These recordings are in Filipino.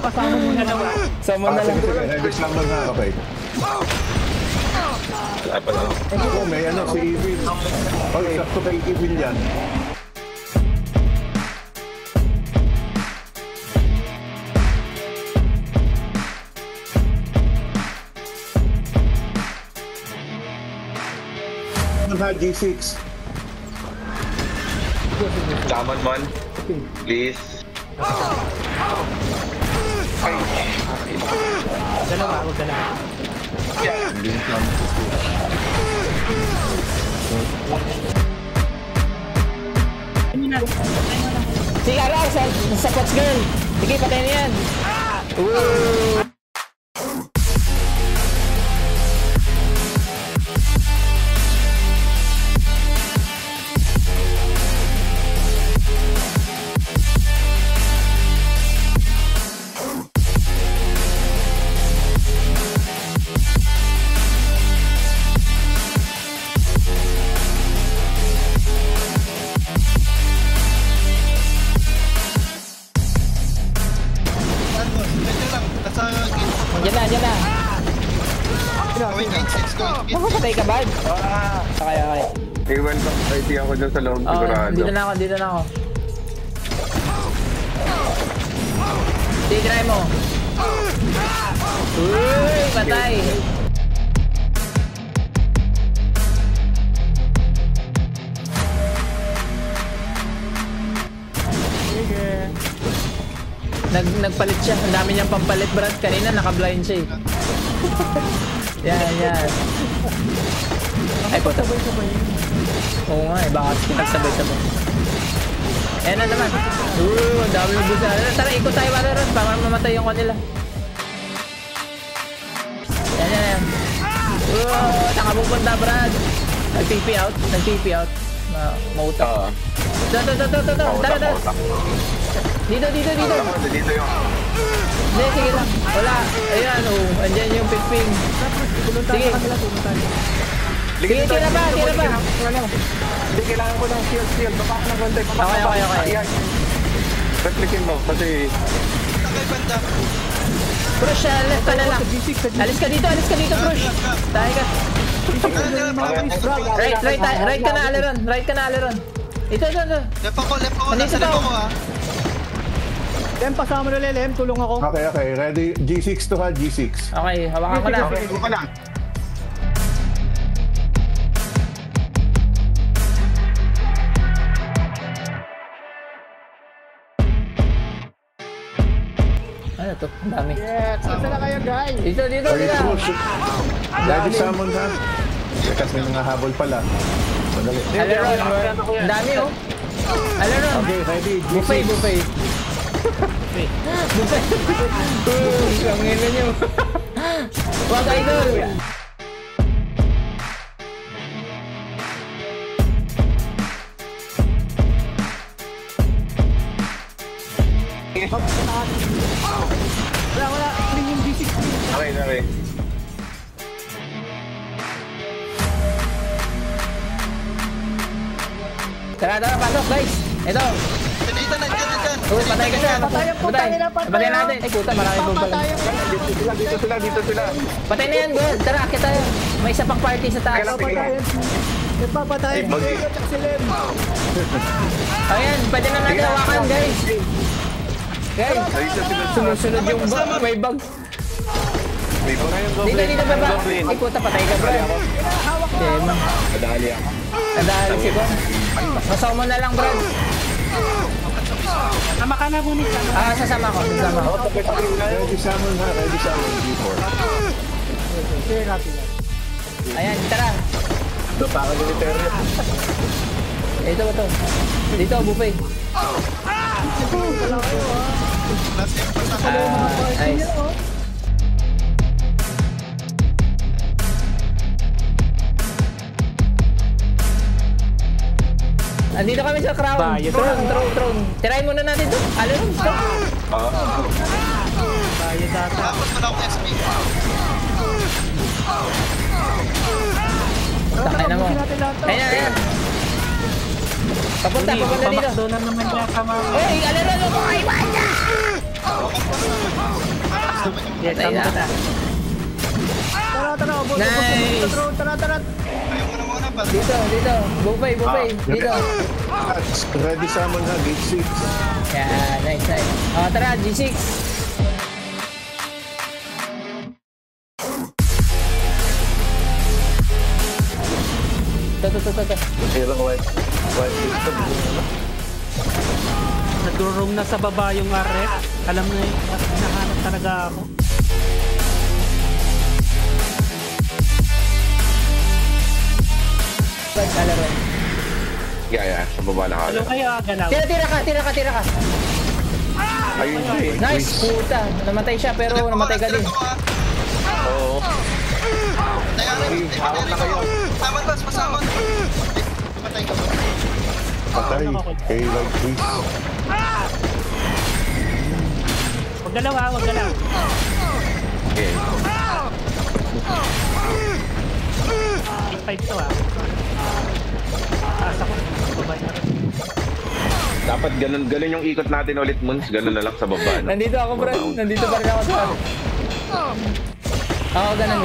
pasama muna lang. Sama na lang. Sige, summon na. Okay. Wala pa lang. Oh, may ano, si Evil. Oh, sakto kay Evil yan. G6. Summon man. Please. Ay. Dalawa, huwag ka lang. Sige, alaw sa Pots Girl. Sige, patay na yan. Diyan na. Patay ka ba? Okay. Iwan ka. Hindi ako dyan sa loob. Sigurado. Dito na ako. Sige, try mo. Uy, patay. Nagpalit siya. Ang dami niyang pampalit, Brad. Kanina naka-blind siya eh. Yan. Ay, puta. Oo nga eh. Baka pinagsabay-sabay. Ayan na naman. Ang dami yung busa. Tara, ikot tayo para ron. Baka mamatay yung kanila. Yan. Nakapupunta, Brad. Nag-TP out. Mautak. Tara. Dito. Dito yung... Hindi, sige lang. Wala. Ayan, andyan yung ping-ping. Sige. Sige, tira pa. Hindi, kailangan ko ng shield. Baba ka ng konti. Okay. Replikin mo, kasi... Brush, left ka na lang. Alis ka dito, Brush. Tayo ka. Right ka na, Aleron. Ito. Left ako, nasa left ako ah. Lem, pasama mo na Lem, tulong ako. Okay. Ready? G6 to ha, G6. Okay, hawakan ko na. Okay, go ka lang. Ano to? Ang dami. Yes, saan na kayo guys? Dito. Ready summon ha? Kasi may mga habol pala. Madali. Aleron, ang dami oh. Aleron. Okay, ready? Buffet. Ang ina nyo. Wag idol. Wala. Clean yung G6. Okay. Tara, pasok guys. Ito. Nandiyan. Uy, patay ka siya. Patay natin. Ay, puta, marami po pala. Dito sila. Patay na yan, girl. Tara, akit tayo. May isa pang party sa taas. Nagpapatayan si Lem. Ayan, pwede na natin hawakan, guys. Guys, sumusunod yung bag. May bag. Dito, baba. Ay, puta, patay ka, bro. Dema. Nadali si Bon. Masaw mo na lang, bro. Sama ka na, Bunit. Sasama ko. Ready summon ha, G4. Ayan, tara. Parang military. Ito. Dito, buffet. Nice. Andito kami sa crown. Throne. Tirahin muna natin to. Aleron, stop. Tapos mo na ako SP. Takay na mo. Ayan. Papunta dito. Doon na naman niya kama. Uy, Aleron, ako. Ay, wala! Patay na. Tara, abot. Nice. Tara. Ayaw mo na muna pa. Dito. Bupay. Dito. Ready summon ha, gate 6. Yeah, nice. Oh, tara, G6. Ito. Hirang white system. Nag-roam na sa baba yung RF. Alam na yun, hinahanap talaga ako. Alaro. Yeah, sa baba na Ano ka. kaya galaw? Tira ka. Ayun siya eh. Nice, puta. Namatay siya pero namatay ka din. Oo. Tayarin. Hawak na kayo. Saman boss, pasaman. Patay ka ba? Patay. Kay like please. Huwag galaw ha, huwag galaw. Okay. 8-5 to ha. Taas ako. Babay na rin. Dapat ganun yung ikot natin ulit, Mons. Ganun na lang sa baba. No? Nandito ako, bro. Nandito pa rin ako sa... Oo, ganun.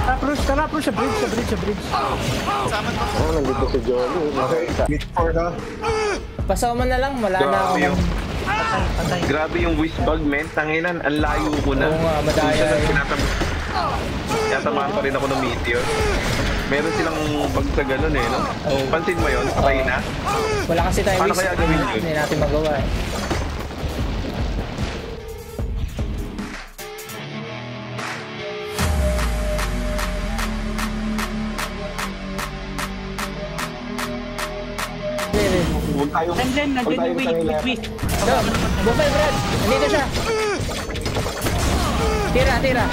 Tara, approach sa bridge. Saman boss. Oh, nandito si Jolly. Okay, gate 4 ha. Pasawa na lang, wala na ako. Grabe yung, Patay. grabe yung whizbug, men. Tanginan, ang layo ko na. Oo nga, madaya eh. Tinatamaan pa rin ako ng meteor. Meron silang bag sa ganun eh, no? Pansin mo yun? Patay na? Wala kasi tayo Paano wish. kaya gawin yun? Hindi natin magawa eh. Huwag tayong... Nandiyan yung wait. Ito, bukay Brad. Nandito siya. Tira.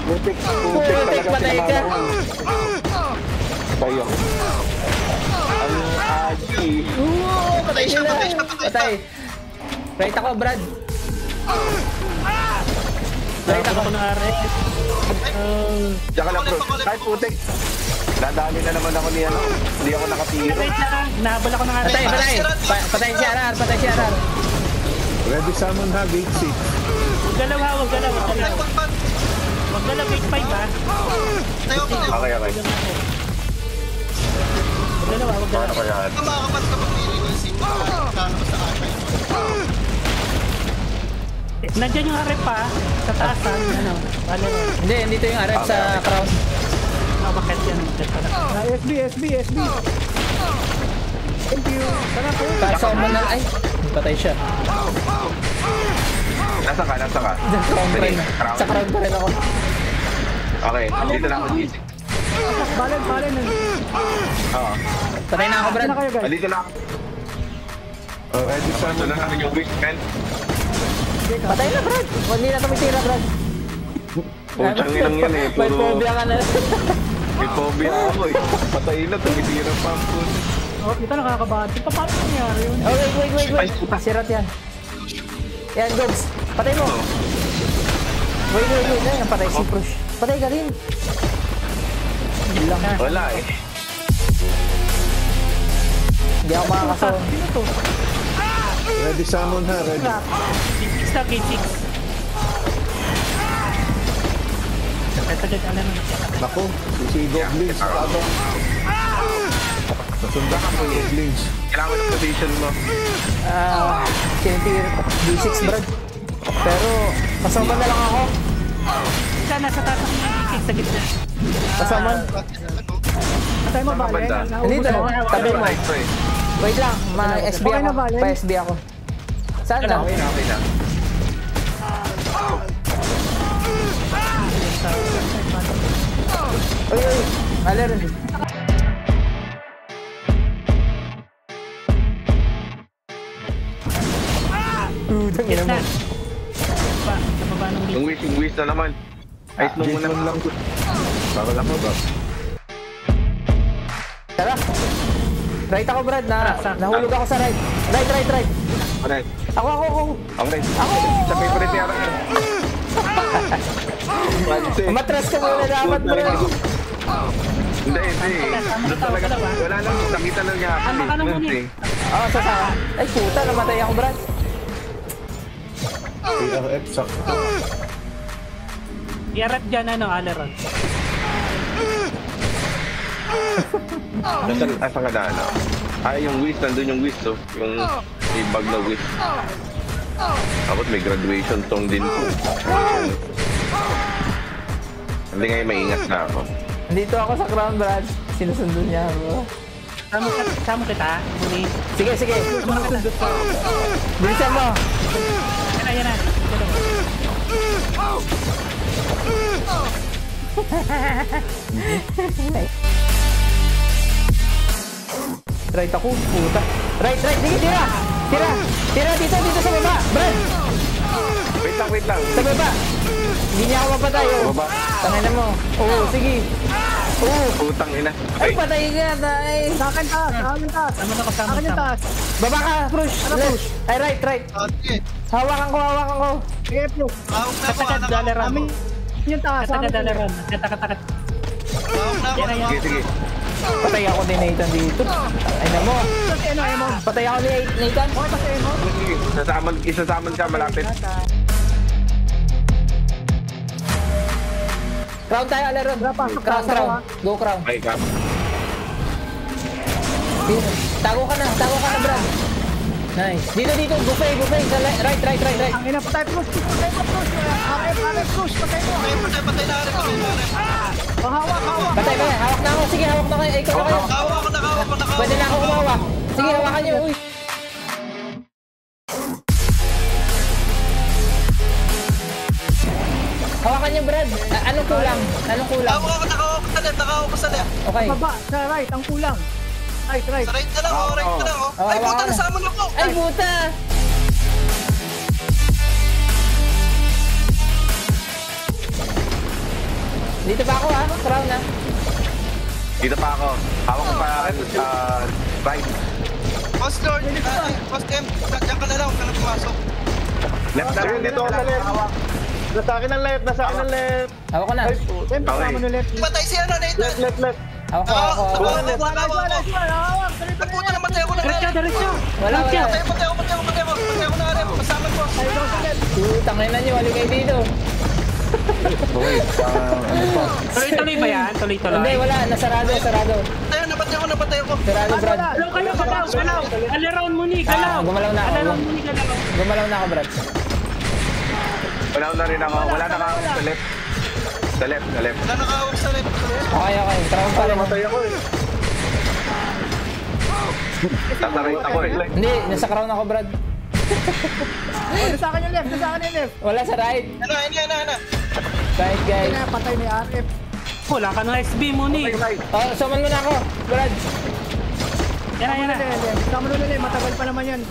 Putik Putik, patay ka. Patay ako. Ang agi. Patay siya. Patay. Right ako, Brad. Right ako. Ako ng RF. Diyan ka lang, bro. Kahit putik. Nadali na naman ako ni ano. Hindi ako nakatira. Wait lang, nahabol ako ng RF. Patay. Patay si RR. Ready summon ha, gate 6. Huwag galaw ha, huwag galaw. Huwag galaw, 8-5 ha. Tayo ko. Okay. Huwag galaw ha, huwag Paano galaw. kaya? Kumakapat ka pag pili ng sip. Kano sa akin. Nandiyan yung RF ha. Sa taas ha. Ano? Hindi, dito yung RF sa crown. Bakit yan? Bakit pala? SB. Thank you. Tara po. Pasaw mo na. Ay, patay siya. Nasa ka? Sa crown pa rin ako. Okay, dito na ako. Balen. Oo. Patay na ako, Brad. Ano kayo guys? Dito na ako. Ready Ito summon na ha. namin yung weak, men. Patay na, Brad. Hindi na tumitira, Brad. Putsang inang yan eh. May Puro phobia ka na. may phobia ako eh. Patay na, tumitira pa ang puto. Oh, kita nakakabahan. Paano nangyari yun? Oh, wait. Sirat yan. Yan, Gogs. Patay mo. Wait. Yan, patay si Prush. Patay ka rin. Wala eh. Hindi ako makakasaw. Sino to? Ready summon ha, ready. Gate 6 na, gate 6. Tagad, alam mo. Naku, si Goblins. Habang nasundan ka po yung Goblins. Kailangan ng position mo. Tinitira. D6, Brad. Pero, kasama na lang ako. Isa, nasa taas ako ng gate 6 sa gitna. Kasama. Patay mo, Saan ka Balen. banda? Hindi, tabi mo. Ito eh. Wait lang, ma-SB Okay na, ako. Valen? Pa-SB ako. Saan na? Okay na. Uy. Aler. Tangina Gitna. mo. Sa baba ng gate. Yung wish na naman. Ayos mo Gate muna. 1 lang. Baka lang mo ba? Tara. Right ako, Brad. Nahulog ako sa right. Right. Alright. Ako. Okay. Sa favorite niya rin. Matras ka muna dapat, Brad. Hindi. Doon talaga. Wala lang. Nakita na niya. Ano muna eh. Oo, sasama. Ay, puta. Namatay ako, Brad. ARF, sakto. I-rep dyan, Aleron. Asan ka na, ano? Ay, yung whiz, nandun yung whiz, oh. Yung may bag na whiz. Tapos may graduation song din po. Hindi ngayon maingat na ako. Dito ako sa crown, Brad. Sinusundo niya ako. Sama kita, Muni. Sige, sige. Bilisan mo. Yan na. Right ako, puta. Right, sige, tira. Tira dito sa baba. Brad, Wait lang. sa baba. Hindi niya ako mapatay, oh. Baba. Tangin na mo. Oo, sige. Oo. Putang ina. Ay, patay ka, tay. Sa akin taas, sa akin taas. Sama na Sa akin yung taas. Baba ka, push. Left. Ay, right. Sige. Hawakan ko. Sige, plus. Hawak na ako, Katagad, anak. Aleron. Amin yung taas. sa amin. Katagad, Aleron. Katakat. Hawak na ako, anak. Sige. Patay ako ni Nathan dito. Ay, na mo. Kasi Emo. Patay ako ni Nathan. Okay, kasi Emo. Isasaman ka malapit. Crown tayo, Aleron. Pasok, Crown. pasok, ha? Go, crown. Okay ka. Tago ka na, Brad. Nice. Dito. Buffet. Right. Ang ina, patay plus. Patay mo plus. RF plus. Patay mo. Patay na rin ako. Hawak. Patay ka. Hawak na ako. Sige, hawak na kayo. Ikaw na kayo. Hawak ko na. Pwede na ako kumawak. Sige, hawakan niyo. Uy. Hawakan niyo, Brad. Anong kulang? Hawak ko, nakahawak ko sa left. Okay. Baba, sa right, ang kulang. Right. Sa right na lang, Oh, Ay, hawak puta, ka na. nasama na ako. Ay, puta. Dito pa ako, ha? Crown, ha? Dito pa ako. Hawak ko pa right. Boss Lord, Boss M, diyan ka na lang, huwag ka na pumasok. Left na rin dito sa left. Nasa akin ang left. Hawak ko na. Then, pasama mo ulit. Patay siya na, Nathan. Left. Hawak ko. Hawak. Ay, puta, namatay ako na. Diretso. Wala. Patay ako na rin. Kasama ko. Putang ina niyo, wali kayo dito. Wait, Tuloy-tuloy ba yan? Hindi, Tuloy-tuloy. wala. Nasarado. Napatay ako. Sarado, Brad. Galaw. Aleron, Muni, galaw. Gumalaw na ako. Aleron, Muni, galaw. Gumalaw na ako, Brad. Wala na rin ako. Wala na ako sa left. Sa left. Wala nakahawak sa left. Okay. Crown pa rin. ako eh. Tataray ako eh. Hindi, nasa crown ako, Brad. Nasa akin yung left. Wala sa right. Ano. Right, guys. Kaya patay ni RF. Wala ka ng SB, Muni. Oh, summon mo na ako, Brad. Yan na. Sama mo ulit, matagal pa naman yan.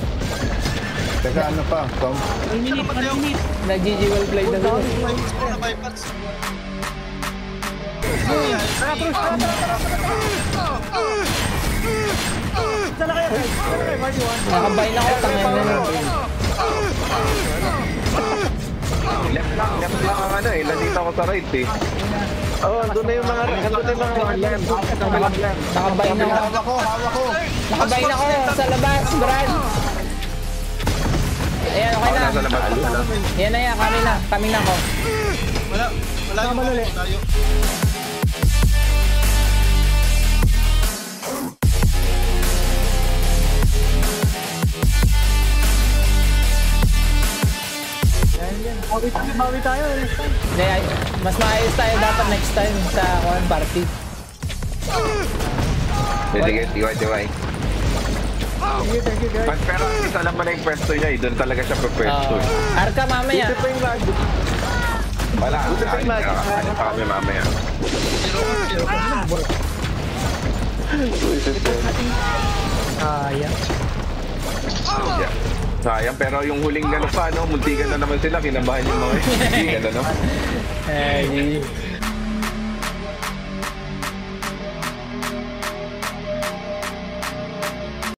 Teka, ano pa? 1 minute. Nag-GG well played na Down. sila. Na bypass. Saan na kayo, guys? Marty 1. Nakabayin ako, tangin na nun. Left lang ang ano eh. Nandito ako sa right eh. Doon na yung mga left. Nakabayin ako. Hawak ko. Nakabayin ako sa labas, Brad. Ayan, okay Ako na. nasa labas. Yan na yan, kami na ako. Wala yung mga tayo. Bawi tayo. Hindi, mas maayos tayo dapat next time sa party. Sige, tiwai. Thank you, guys. Pero at least alam mo na yung pwesto niya eh. Doon talaga siya pwesto eh. Arka mamaya. Wala. Ano pa kami mamaya. Ayan. Yeah. Sayang, pero yung huling gano'n pa, no? Muntikan na naman sila. Kinabahan yung mga hindi, gano'n, no? Eh,